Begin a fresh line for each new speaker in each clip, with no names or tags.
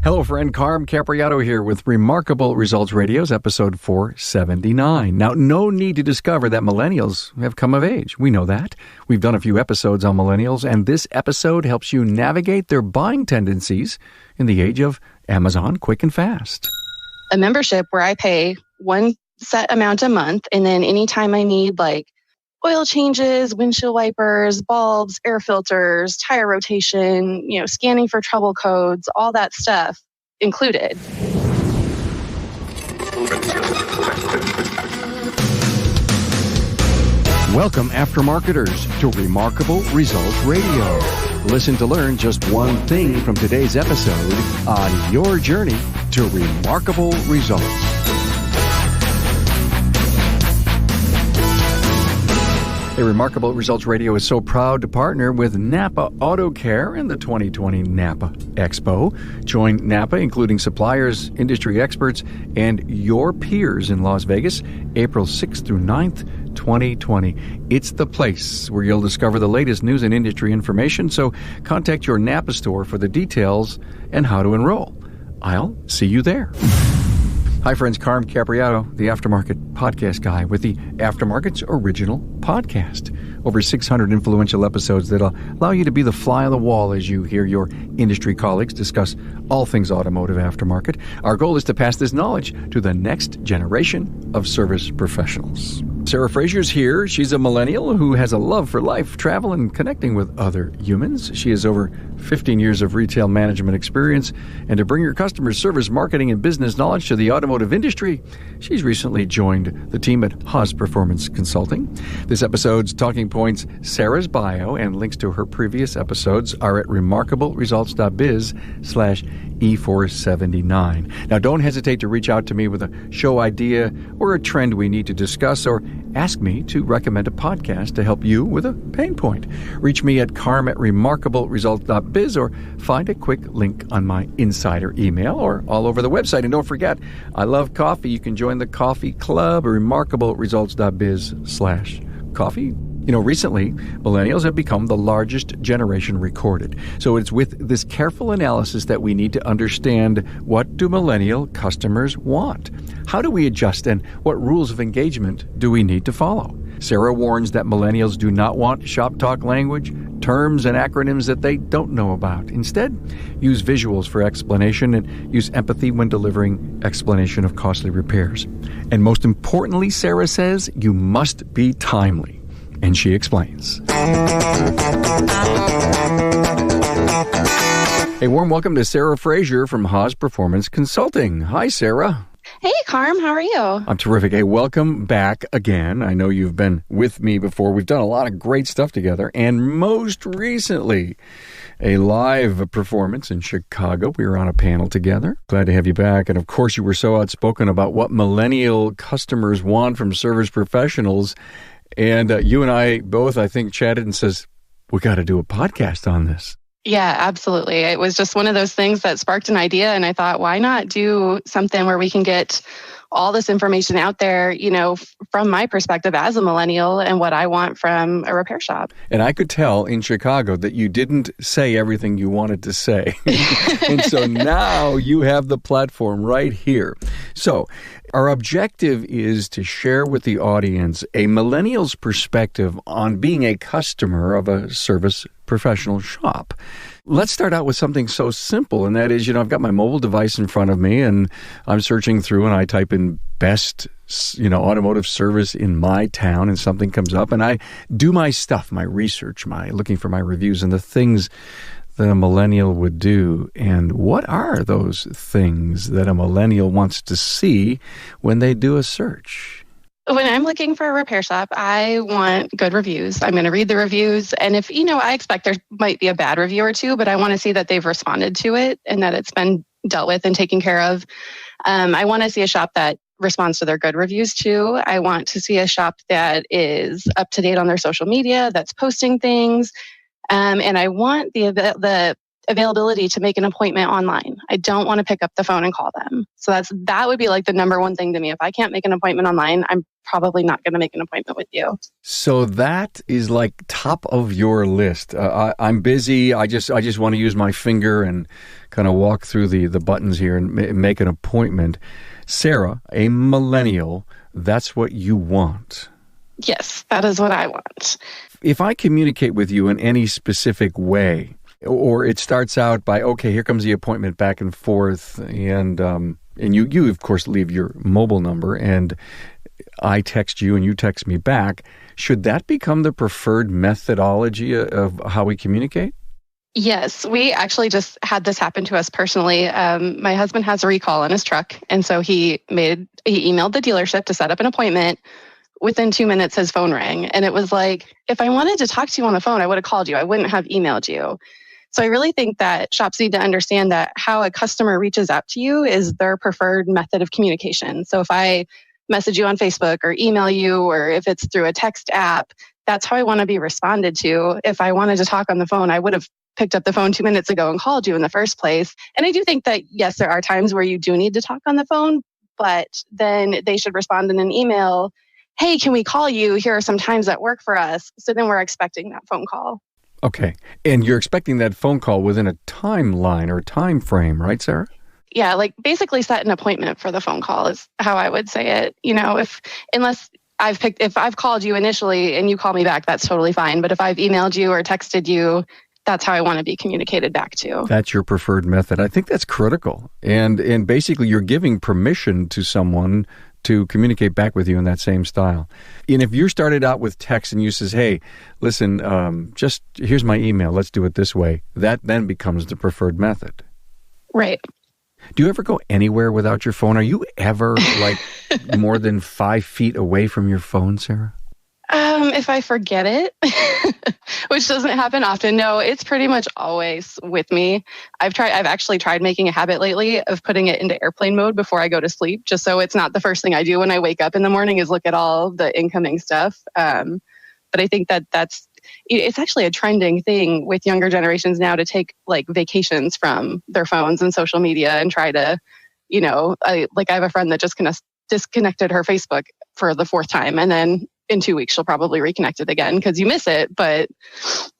Hello, friend. Carm Capriato here with Remarkable Results Radio's episode 479. Now, no need to discover that millennials have come of age. We know that. We've done a few episodes on millennials, and this episode helps you navigate their buying tendencies in the age of Amazon quick and fast.
A membership where I pay one set amount a month, and then anytime I need oil changes, windshield wipers, bulbs, air filters, tire rotation, scanning for trouble codes, all that stuff included.
Welcome, aftermarketers, to Remarkable Results Radio. Listen to learn just one thing from today's episode on your journey to remarkable results. Remarkable Results Radio is so proud to partner with Napa Auto Care in the 2020 Napa Expo. Join Napa, including suppliers, industry experts, and your peers in Las Vegas, April 6th through 9th, 2020. It's the place where you'll discover the latest news and industry information, so contact your Napa store for the details and how to enroll. I'll see you there. Hi, friends. Carm Capriato, the Aftermarket podcast guy with the Aftermarket's original podcast. Over 600 influential episodes that allow you to be the fly on the wall as you hear your industry colleagues discuss all things automotive aftermarket. Our goal is to pass this knowledge to the next generation of service professionals. Sara Fraser's here. She's a millennial who has a love for life, travel, and connecting with other humans. She has over 15 years of retail management experience, and to bring her customer service, marketing, and business knowledge to the automotive industry, she's recently joined the team at Haas Performance Consulting. This episode's talking points, Sara's bio, and links to her previous episodes are at remarkableresults.biz/E479. Now, don't hesitate to reach out to me with a show idea or a trend we need to discuss, or ask me to recommend a podcast to help you with a pain point. Reach me at carm@remarkableresults.biz or find a quick link on my insider email or all over the website. And don't forget, I love coffee. You can join the coffee club at remarkableresults.biz/coffee. Recently, millennials have become the largest generation recorded. So it's with this careful analysis that we need to understand, what do millennial customers want? How do we adjust, and what rules of engagement do we need to follow? Sara warns that millennials do not want shop talk language, terms and acronyms that they don't know about. Instead, use visuals for explanation and use empathy when delivering explanation of costly repairs. And most importantly, Sara says, you must be timely. And she explains. A warm welcome to Sara Fraser from Haas Performance Consulting. Hi, Sara.
Hey, Carm. How are you?
I'm terrific. Hey, welcome back again. I know you've been with me before. We've done a lot of great stuff together. And most recently, a live performance in Chicago. We were on a panel together. Glad to have you back. And of course, you were so outspoken about what millennial customers want from service professionals. And you and I both, I think, chatted and says, we got to do a podcast on this.
Yeah, absolutely. It was just one of those things that sparked an idea. And I thought, why not do something where we can get all this information out there, from my perspective as a millennial and what I want from a repair shop.
And I could tell in Chicago that you didn't say everything you wanted to say. And so now you have the platform right here. So our objective is to share with the audience a millennial's perspective on being a customer of a service professional shop. Let's start out with something so simple, and that is, I've got my mobile device in front of me, and I'm searching through, and I type in best, automotive service in my town, and something comes up, and I do my stuff, my research, looking for my reviews, and the things that a millennial would do. And what are those things that a millennial wants to see when they do a search?
When I'm looking for a repair shop, I want good reviews. I'm going to read the reviews. And if, I expect there might be a bad review or two, but I want to see that they've responded to it and that it's been dealt with and taken care of. I want to see a shop that responds to their good reviews too. I want to see a shop that is up to date on their social media, that's posting things. And I want the availability to make an appointment online. I don't want to pick up the phone and call them. So that would be like the number one thing to me. If I can't make an appointment online, I'm probably not going to make an appointment with you.
So that is like top of your list. I'm busy. I just want to use my finger and kind of walk through the buttons here and make an appointment. Sara, a millennial, that's what you want.
Yes, that is what I want.
If I communicate with you in any specific way, or it starts out by, okay, here comes the appointment back and forth, and you of course leave your mobile number, and I text you and you text me back, should that become the preferred methodology of how we communicate?
Yes, we actually just had this happen to us personally. My husband has a recall on his truck, and so he emailed the dealership to set up an appointment. Within 2 minutes, his phone rang, and it was like, if I wanted to talk to you on the phone, I would have called you. I wouldn't have emailed you. So I really think that shops need to understand that how a customer reaches out to you is their preferred method of communication. So if I message you on Facebook or email you, or if it's through a text app, that's how I want to be responded to. If I wanted to talk on the phone, I would have picked up the phone 2 minutes ago and called you in the first place. And I do think that, yes, there are times where you do need to talk on the phone, but then they should respond in an email. Hey, can we call you? Here are some times that work for us. So then we're expecting that phone call.
Okay. And you're expecting that phone call within a timeline or time frame, right, Sara?
Yeah, like basically set an appointment for the phone call is how I would say it. You know, if I've called you initially and you call me back, that's totally fine. But if I've emailed you or texted you, that's how I want to be communicated back to.
That's your preferred method. I think that's critical. And basically you're giving permission to someone to communicate back with you in that same style. And if you started out with text and you says, hey, listen, just here's my email, let's do it this way, that then becomes the preferred method.
Right.
Do you ever go anywhere without your phone? Are you ever like more than 5 feet away from your phone, Sara?
If I forget it, which doesn't happen often. No, it's pretty much always with me. I've actually tried making a habit lately of putting it into airplane mode before I go to sleep, just so it's not the first thing I do when I wake up in the morning is look at all the incoming stuff. But I think it's actually a trending thing with younger generations now to take like vacations from their phones and social media and try to, I have a friend that just disconnected her Facebook for the 4th time, and then in 2 weeks, she'll probably reconnect it again because you miss it. But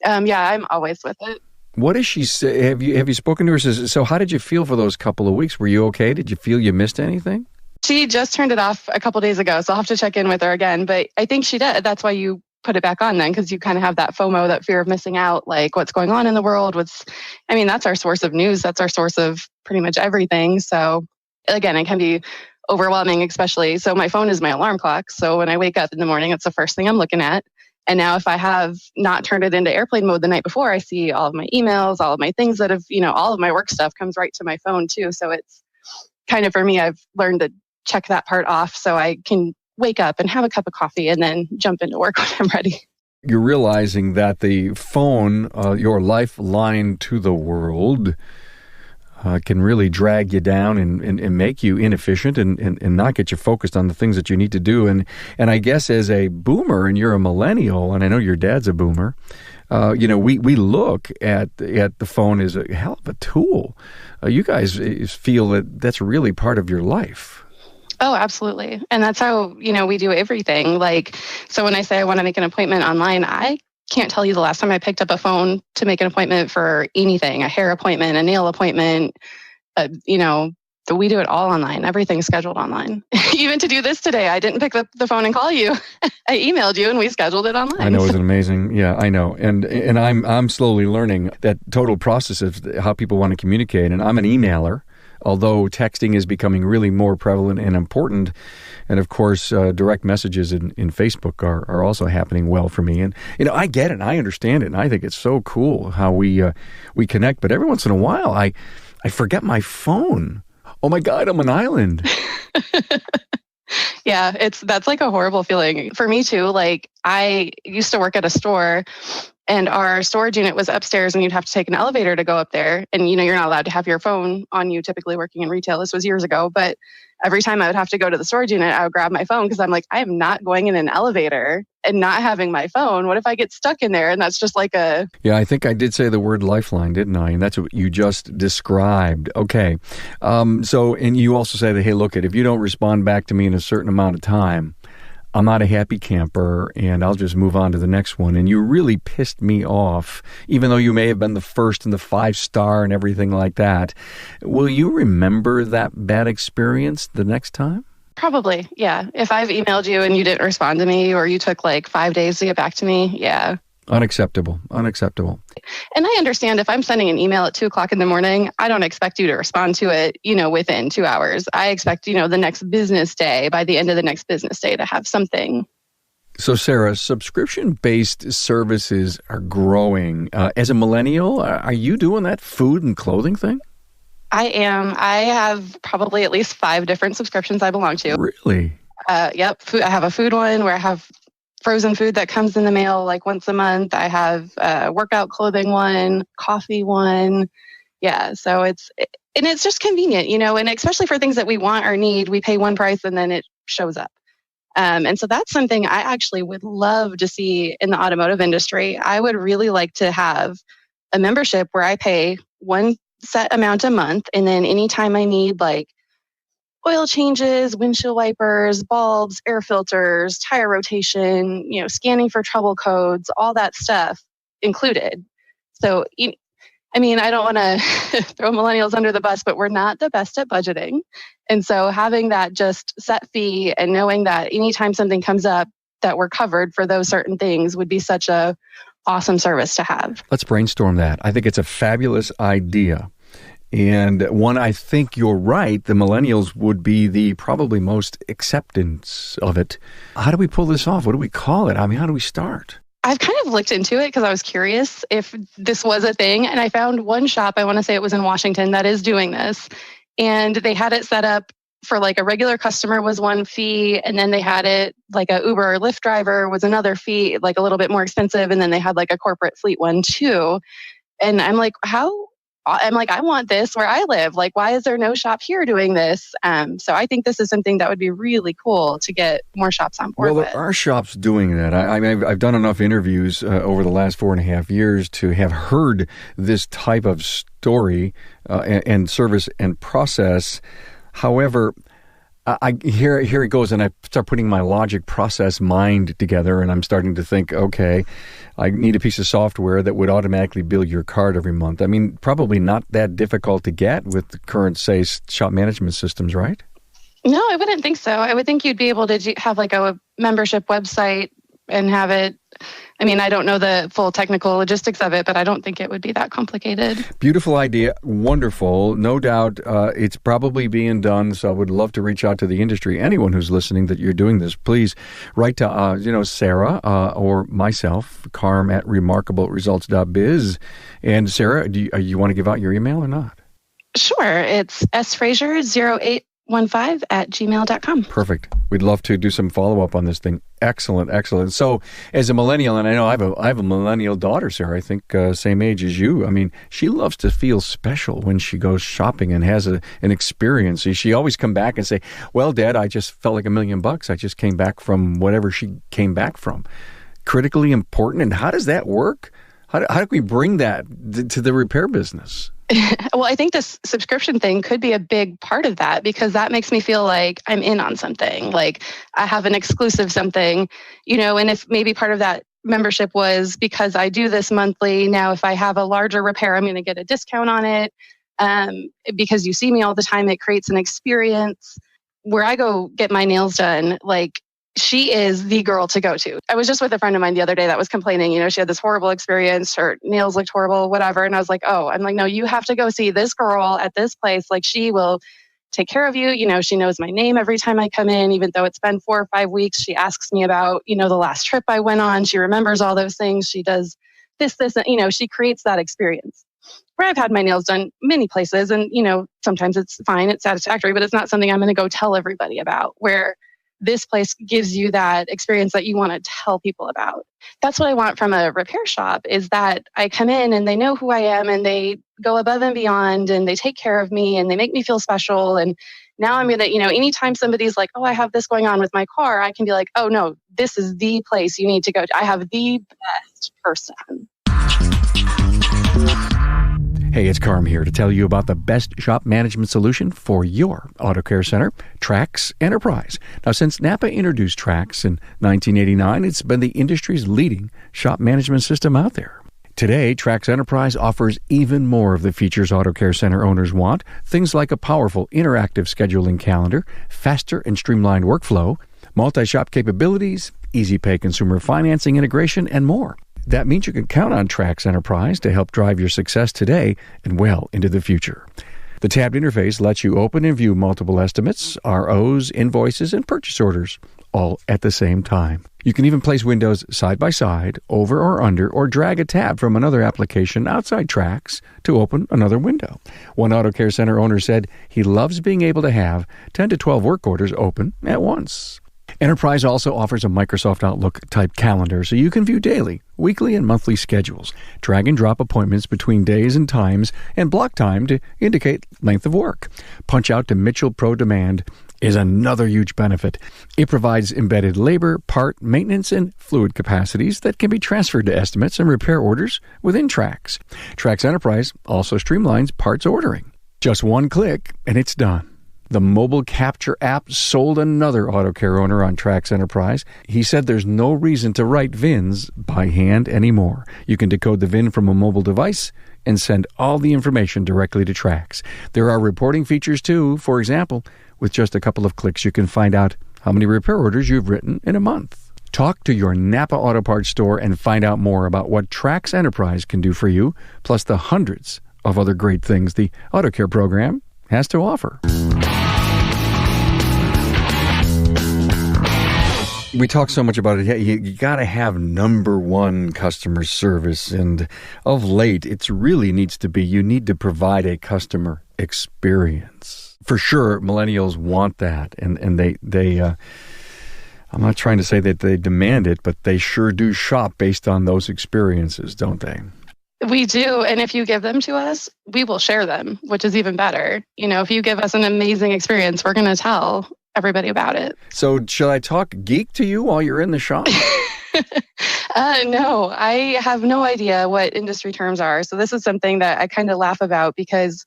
I'm always with it.
What does she say? Have you spoken to her? So how did you feel for those couple of weeks? Were you okay? Did you feel you missed anything?
She just turned it off a couple days ago, so I'll have to check in with her again. But I think she did. That's why you put it back on then, because you kind of have that FOMO, that fear of missing out, like what's going on in the world. That's our source of news. That's our source of pretty much everything. So again, it can be overwhelming, especially. So my phone is my alarm clock. So when I wake up in the morning, it's the first thing I'm looking at. And now if I have not turned it into airplane mode the night before, I see all of my emails, all of my things that have, all of my work stuff comes right to my phone too. So it's kind of, for me, I've learned to check that part off so I can wake up and have a cup of coffee and then jump into work when I'm ready.
You're realizing that the phone, your lifeline to the world, can really drag you down and make you inefficient and not get you focused on the things that you need to do. And I guess as a boomer, and you're a millennial, and I know your dad's a boomer, we look at the phone as a hell of a tool. You guys feel that that's really part of your life.
Oh, absolutely. And that's how, we do everything. So when I say I want to make an appointment online, I can't tell you the last time I picked up a phone to make an appointment for anything, a hair appointment, a nail appointment. We do it all online. Everything's scheduled online. Even to do this today, I didn't pick up the phone and call you. I emailed you and we scheduled it online.
I know, isn't it amazing? Yeah, I know. And I'm slowly learning that total process of how people want to communicate. And I'm an emailer, although texting is becoming really more prevalent and important. And of course, direct messages in Facebook are also happening well for me. And, I get it and I understand it. And I think it's so cool how we connect. But every once in a while, I forget my phone. Oh my God, I'm an island.
Yeah, that's like a horrible feeling. For me too, I used to work at a store and our storage unit was upstairs and you'd have to take an elevator to go up there. And, you're not allowed to have your phone on you typically working in retail. This was years ago. But every time I would have to go to the storage unit, I would grab my phone because I'm like, I am not going in an elevator and not having my phone, what if I get stuck in there? And that's just like
Yeah, I think I did say the word lifeline, didn't I? And that's what you just described. Okay. And you also said, hey, look, if you don't respond back to me in a certain amount of time, I'm not a happy camper and I'll just move on to the next one. And you really pissed me off, even though you may have been the first and the 5-star and everything like that. Will you remember that bad experience the next time?
Probably, yeah. If I've emailed you and you didn't respond to me, or you took like 5 days to get back to me, yeah.
Unacceptable.
And I understand if I'm sending an email at 2:00 in the morning, I don't expect you to respond to it, within 2 hours. I expect, the next business day, by the end of the next business day, to have something.
So, Sarah, subscription-based services are growing. As a millennial, are you doing that food and clothing thing?
I am. I have probably at least 5 different subscriptions I belong to.
Really?
Yep. I have a food one where I have frozen food that comes in the mail like once a month. I have a workout clothing one, coffee one. Yeah. So it's just convenient, and especially for things that we want or need, we pay one price and then it shows up. And so that's something I actually would love to see in the automotive industry. I would really like to have a membership where I pay one set amount a month. And then anytime I need like oil changes, windshield wipers, bulbs, air filters, tire rotation, scanning for trouble codes, all that stuff included. So, I don't want to throw millennials under the bus, but we're not the best at budgeting. And so having that just set fee and knowing that anytime something comes up that we're covered for those certain things would be such a awesome service to have.
Let's brainstorm that. I think it's a fabulous idea. And one, I think you're right, the millennials would be the probably most acceptance of it. How do we pull this off? What do we call it? How do we start?
I've kind of looked into it because I was curious if this was a thing. And I found one shop, I want to say it was in Washington, that is doing this. And they had it set up for like a regular customer was one fee. And then they had it like a Uber or Lyft driver was another fee, like a little bit more expensive. And then they had like a corporate fleet one too. And I'm like, I want this where I live. Like, why is there no shop here doing this? So I think this is something that would be really cool to get more shops on board with.
Well, there are shops doing that. I've done enough interviews over the last 4.5 years to have heard this type of story and service and process. However, here it goes, and I start putting my logic process mind together, and I'm starting to think, okay, I need a piece of software that would automatically bill your card every month. Probably not that difficult to get with the current, say, shop management systems, right?
No, I wouldn't think so. I would think you'd be able to have like a membership website and have it. I don't know the full technical logistics of it, but I don't think it would be that complicated. Beautiful idea.
Wonderful. No doubt it's probably being done. So I would love to reach out to the industry. Anyone who's listening that you're doing this, please write to, Sarah or myself, Carm at remarkableresults.biz. And Sarah, do you want to give out your email or not?
Sure. It's sfraser0815@gmail.com.
Perfect. We'd love to do some follow-up on this thing. Excellent. So as a millennial, and I know I have a millennial daughter, Sarah, I think same age as you. She loves to feel special when she goes shopping and has an experience. She always come back and say, well, Dad, I just felt like $1 million. I just came back from whatever she came back from. Critically important. And how does that work? How do we bring that to the repair business?
Well, I think this subscription thing could be a big part of that because that makes me feel like I'm in on something, like I have an exclusive something, and if maybe part of that membership was because I do this monthly, now if I have a larger repair, I'm going to get a discount on it. Because you see me all the time, it creates an experience where I go get my nails done. Like, she is the girl to go to. I was just with a friend of mine the other day that was complaining, she had this horrible experience, her nails looked horrible, whatever. And I was like, no, you have to go see this girl at this place. Like, she will take care of you. She knows my name every time I come in, even though it's been 4 or 5 weeks. She asks me about, the last trip I went on. She remembers all those things. She does this, and, she creates that experience. Where I've had my nails done many places and, sometimes it's fine, it's satisfactory, but it's not something I'm going to go tell everybody about, where this place gives you that experience that you want to tell people about. That's what I want from a repair shop, is that I come in and they know who I am and they go above and beyond and they take care of me and they make me feel special. And, Now I'm going to, anytime somebody's like, oh, I have this going on with my car, I can be like, oh no, this is the place you need to go to. I have the best person.
Hey, it's Carm here to tell you about the best shop management solution for your auto care center, Trax Enterprise. Now, since Napa introduced Trax in 1989, it's been the industry's leading shop management system out there. Today, Trax Enterprise offers even more of the features auto care center owners want, things like a powerful interactive scheduling calendar, faster and streamlined workflow, multi-shop capabilities, easy pay consumer financing integration, and more. That means you can count on Trax Enterprise to help drive your success today and well into the future. The tabbed interface lets you open and view multiple estimates, ROs, invoices, and purchase orders, all at the same time. You can even place windows side by side, over or under, or drag a tab from another application outside Trax to open another window. One auto care center owner said he loves being able to have 10 to 12 work orders open at once. Enterprise also offers a Microsoft Outlook-type calendar so you can view daily, weekly, and monthly schedules, drag and drop appointments between days and times, and block time to indicate length of work. Punch out to Mitchell Pro Demand is another huge benefit. It provides embedded labor, part, maintenance, and fluid capacities that can be transferred to estimates and repair orders within Trax. Trax Enterprise also streamlines parts ordering. Just one click, and it's done. The mobile capture app sold another auto care owner on Trax Enterprise. He said there's no reason to write VINs by hand anymore. You can decode the VIN from a mobile device and send all the information directly to Trax. There are reporting features too. For example, with just a couple of clicks, you can find out how many repair orders you've written in a month. Talk to your Napa Auto Parts store and find out more about what Trax Enterprise can do for you, plus the hundreds of other great things the Auto Care program has to offer. We talk so much about it. Yeah, you got to have number one customer service. And of late, it really needs to be, you need to provide a customer experience. For sure, millennials want that. And they I'm not trying to say that they demand it, but they sure do shop based on those experiences, don't they?
We do. And if you give them to us, we will share them, which is even better. If you give us an amazing experience, we're going to tell everybody about it.
So should I talk geek to you while you're in the shop?
No, I have no idea what industry terms are. So this is something that I kind of laugh about because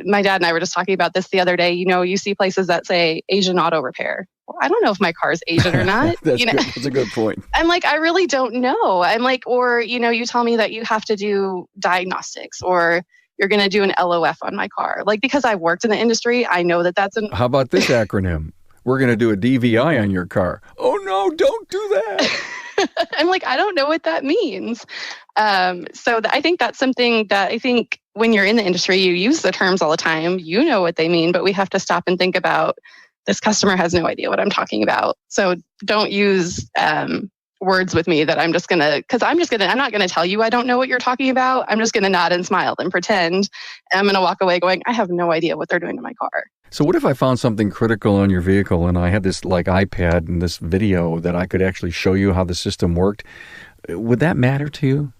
my dad and I were just talking about this the other day. You see places that say Asian auto repair. Well, I don't know if my car is Asian or not.
That's a good point.
I'm like, I really don't know. I'm like, or, you tell me that you have to do diagnostics or you're going to do an LOF on my car. Like, because I've worked in the industry, I know that that's
How about this acronym? We're going to do a DVI on your car. Oh, no, don't do that.
I'm like, I don't know what that means. I think that's something that I think when you're in the industry, you use the terms all the time. You know what they mean, but we have to stop and think about this customer has no idea what I'm talking about. So don't use words with me that I'm not going to tell you I don't know what you're talking about. I'm just going to nod and smile and pretend. And I'm going to walk away going, I have no idea what they're doing to my car.
So what if I found something critical on your vehicle and I had this iPad and this video that I could actually show you how the system worked? Would that matter to you?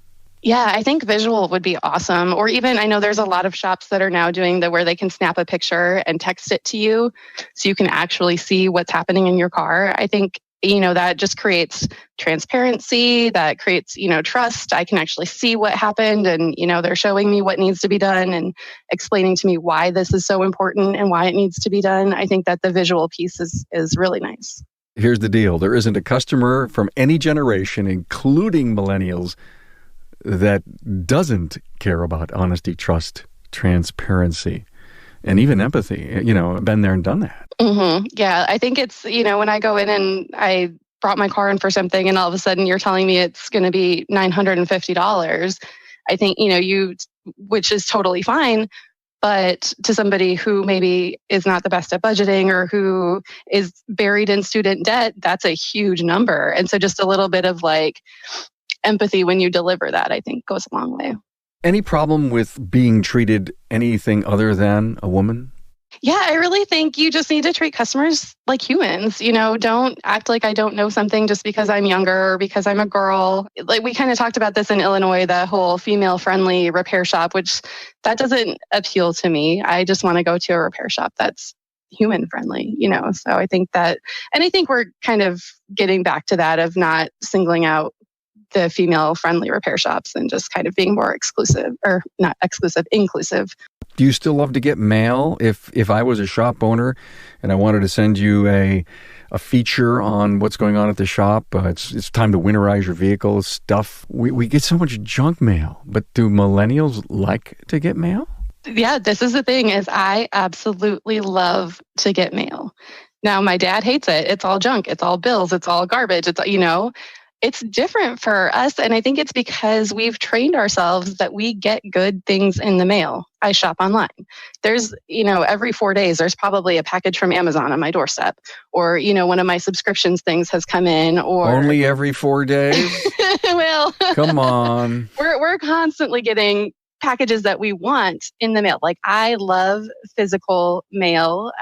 Yeah, I think visual would be awesome. Or even, I know there's a lot of shops that are now doing where they can snap a picture and text it to you so you can actually see what's happening in your car. I think, that just creates transparency, that creates, trust. I can actually see what happened and, they're showing me what needs to be done and explaining to me why this is so important and why it needs to be done. I think that the visual piece is really nice.
Here's the deal. There isn't a customer from any generation, including millennials, that doesn't care about honesty, trust, transparency, and even empathy. Been there and done that.
Mm-hmm. Yeah, I think it's, when I go in and I brought my car in for something and all of a sudden you're telling me it's going to be $950, I think, which is totally fine. But to somebody who maybe is not the best at budgeting or who is buried in student debt, that's a huge number. And so just a little bit of empathy when you deliver that, I think goes a long way.
Any problem with being treated anything other than a woman?
Yeah, I really think you just need to treat customers like humans. Don't act like I don't know something just because I'm younger or because I'm a girl. We kind of talked about this in Illinois, the whole female-friendly repair shop, which that doesn't appeal to me. I just want to go to a repair shop that's human friendly, So I think that, and I think we're kind of getting back to that of not singling out the female friendly repair shops and just kind of being more exclusive, or not exclusive, inclusive.
Do you still love to get mail? If I was a shop owner and I wanted to send you a feature on what's going on at the shop, it's time to winterize your vehicle stuff. We get so much junk mail, but do millennials like to get mail?
Yeah, this is the thing is I absolutely love to get mail. Now, my dad hates it. It's all junk. It's all bills. It's all garbage. It's, it's different for us. And I think it's because we've trained ourselves that we get good things in the mail. I shop online. There's, every 4 days, there's probably a package from Amazon on my doorstep. Or, one of my subscriptions things has come in. Or
only every 4 days?
Well,
come on.
We're constantly getting packages that we want in the mail. Like, I love physical mail.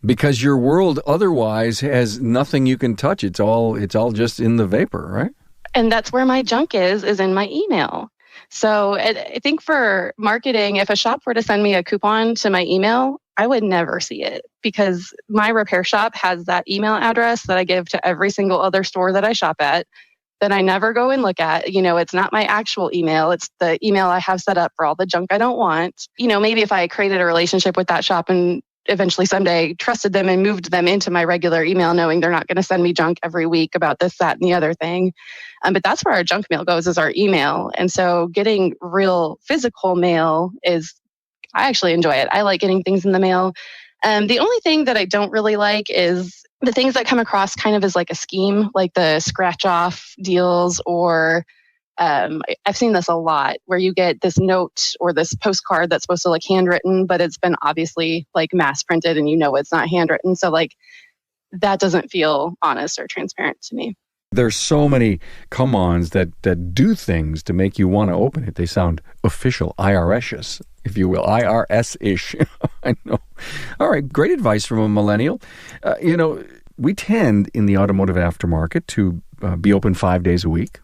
Because your world otherwise has nothing you can touch. It's all just in the vapor, right?
And that's where my junk is in my email. So I think for marketing, if a shop were to send me a coupon to my email, I would never see it because my repair shop has that email address that I give to every single other store that I shop at that I never go and look at. It's not my actual email. It's the email I have set up for all the junk I don't want. Maybe if I created a relationship with that shop and eventually someday trusted them and moved them into my regular email, knowing they're not going to send me junk every week about this, that, and the other thing. But that's where our junk mail goes, is our email. And so getting real physical mail I actually enjoy it. I like getting things in the mail. The only thing that I don't really like is the things that come across kind of as like a scheme, like the scratch off deals, or I've seen this a lot where you get this note or this postcard that's supposed to look handwritten, but it's been obviously like mass printed and it's not handwritten. So like that doesn't feel honest or transparent to me.
There's so many come-ons that do things to make you want to open it. They sound official, IRS-ish, if you will, IRS-ish. I know. All right, great advice from a millennial. We tend in the automotive aftermarket to be open 5 days a week.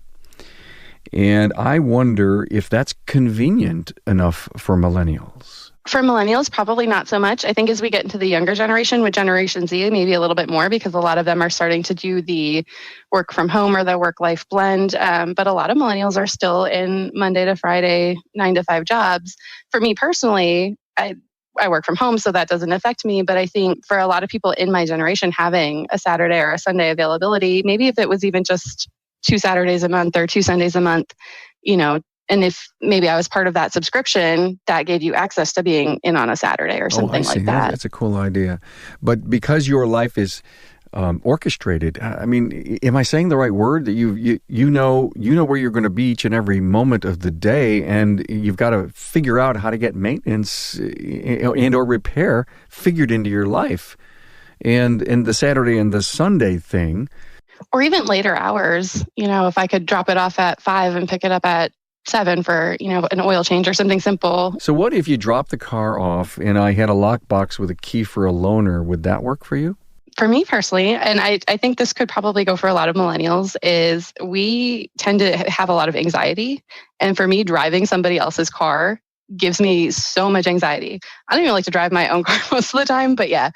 And I wonder if that's convenient enough for millennials.
For millennials, probably not so much. I think as we get into the younger generation, with Generation Z, maybe a little bit more, because a lot of them are starting to do the work from home or the work-life blend. But a lot of millennials are still in Monday to Friday, 9 to 5 jobs. For me personally, I work from home, so that doesn't affect me. But I think for a lot of people in my generation, having a Saturday or a Sunday availability, maybe if it was even just 2 Saturdays a month or 2 Sundays a month, and if maybe I was part of that subscription, that gave you access to being in on a Saturday or something like that.
That's a cool idea. But because your life is orchestrated, am I saying the right word? That you know where you're going to be each and every moment of the day, and you've got to figure out how to get maintenance and or repair figured into your life. And the Saturday and the Sunday thing,
or even later hours, if I could drop it off at 5 and pick it up at 7 for, an oil change or something simple.
So what if you drop the car off and I had a lockbox with a key for a loaner? Would that work for you?
For me personally, and I think this could probably go for a lot of millennials, is we tend to have a lot of anxiety. And for me, driving somebody else's car gives me so much anxiety. I don't even like to drive my own car most of the time, but yeah.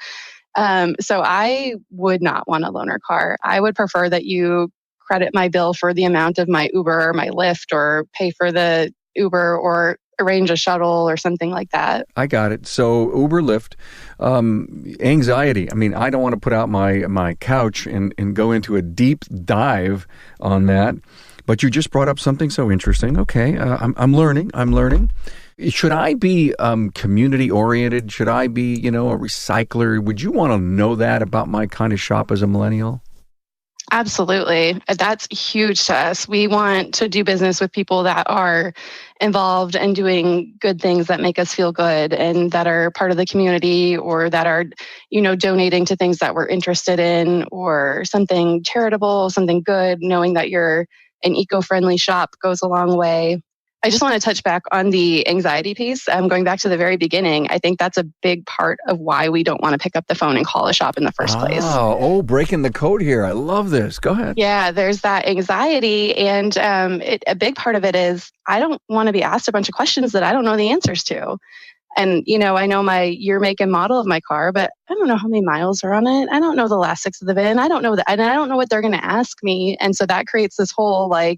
So I would not want a loaner car. I would prefer that you credit my bill for the amount of my Uber or my Lyft, or pay for the Uber, or arrange a shuttle or something like that.
I got it. So Uber, Lyft, anxiety. I don't want to put out my couch and go into a deep dive on that. But you just brought up something so interesting. Okay, I'm learning. Should I be community oriented? Should I be, a recycler? Would you want to know that about my kind of shop as a millennial?
Absolutely. That's huge to us. We want to do business with people that are involved and doing good things that make us feel good, and that are part of the community, or that are, donating to things that we're interested in, or something charitable, something good. Knowing that you're an eco-friendly shop goes a long way. I just want to touch back on the anxiety piece. Going back to the very beginning, I think that's a big part of why we don't want to pick up the phone and call a shop in the first place.
Oh, breaking the code here. I love this. Go ahead.
Yeah, there's that anxiety. And a big part of it is I don't want to be asked a bunch of questions that I don't know the answers to. And, I know my year, make, and model of my car, but I don't know how many miles are on it. I don't know the last 6 of the VIN. I don't know that. And I don't know what they're going to ask me. And so that creates this whole, I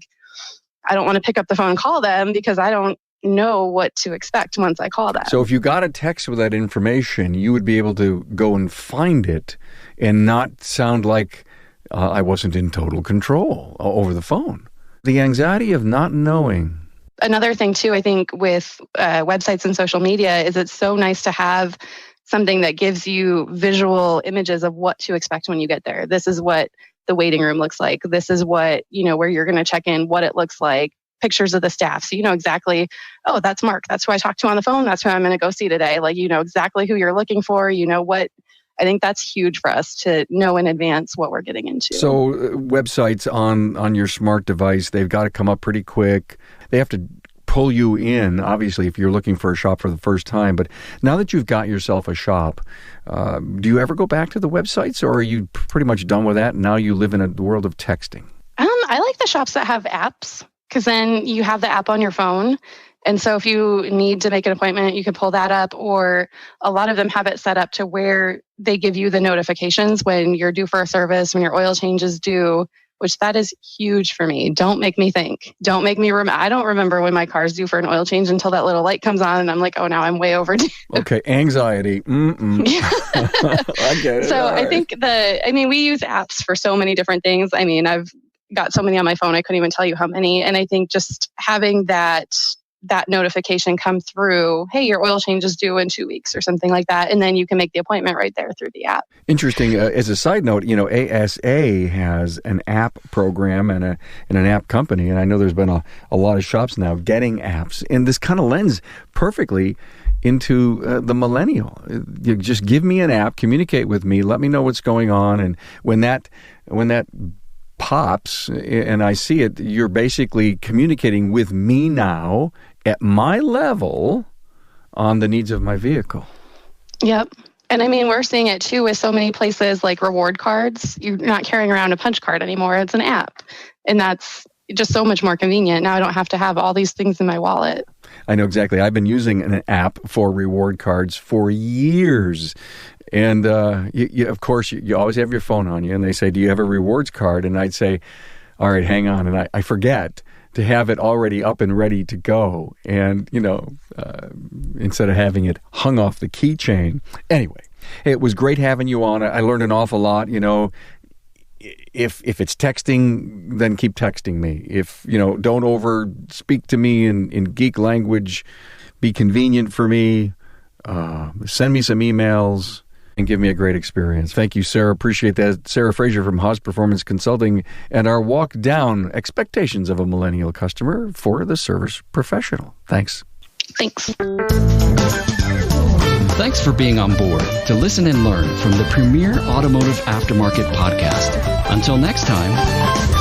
don't want to pick up the phone and call them because I don't know what to expect once I call them.
So if you got a text with that information, you would be able to go and find it and not sound like I wasn't in total control over the phone. The anxiety of not knowing.
Another thing too, I think with websites and social media is it's so nice to have something that gives you visual images of what to expect when you get there. This is what the waiting room looks like. This is what, where you're going to check in, what it looks like, pictures of the staff. So you know exactly, oh, that's Mark. That's who I talked to on the phone. That's who I'm going to go see today. You know exactly who you're looking for. You know what, I think that's huge for us to know in advance what we're getting into.
So websites on your smart device, they've got to come up pretty quick. They have to pull you in, obviously, if you're looking for a shop for the first time. But now that you've got yourself a shop, do you ever go back to the websites, or are you pretty much done with that and now you live in a world of texting?
I like the shops that have apps, because then you have the app on your phone. And so if you need to make an appointment, you can pull that up, or a lot of them have it set up to where they give you the notifications when you're due for a service, when your oil change is due, which that is huge for me. Don't make me think. Don't make me remember. I don't remember when my car's due for an oil change until that little light comes on and I'm like, oh, now I'm way overdue.
Okay, anxiety. I get it.
So I think we use apps for so many different things. I've got so many on my phone, I couldn't even tell you how many. And I think just having that notification come through, hey, your oil change is due in 2 weeks or something like that. And then you can make the appointment right there through the app.
Interesting. As a side note, ASA has an app program and an app company. And I know there's been a lot of shops now getting apps. And this kind of lends perfectly into the millennial. You just give me an app, communicate with me, let me know what's going on. And when that pops and I see it, you're basically communicating with me now at my level on the needs of my vehicle.
Yep. And we're seeing it too with so many places like reward cards. You're not carrying around a punch card anymore. It's an app. And that's just so much more convenient. Now I don't have to have all these things in my wallet.
I know exactly. I've been using an app for reward cards for years. And of course, you always have your phone on you, and they say, do you have a rewards card? And I'd say, all right, hang on. And I forget to have it already up and ready to go. And, instead of having it hung off the keychain. Anyway, it was great having you on. I learned an awful lot. If it's texting, then keep texting me. If, don't over speak to me in geek language, be convenient for me, send me some emails, and give me a great experience. Thank you, Sarah. Appreciate that. Sara Fraser from Haas Performance Consulting, and our walk down expectations of a millennial customer for the service professional. Thanks.
Thanks.
Thanks for being on board to listen and learn from the premier automotive aftermarket podcast. Until next time.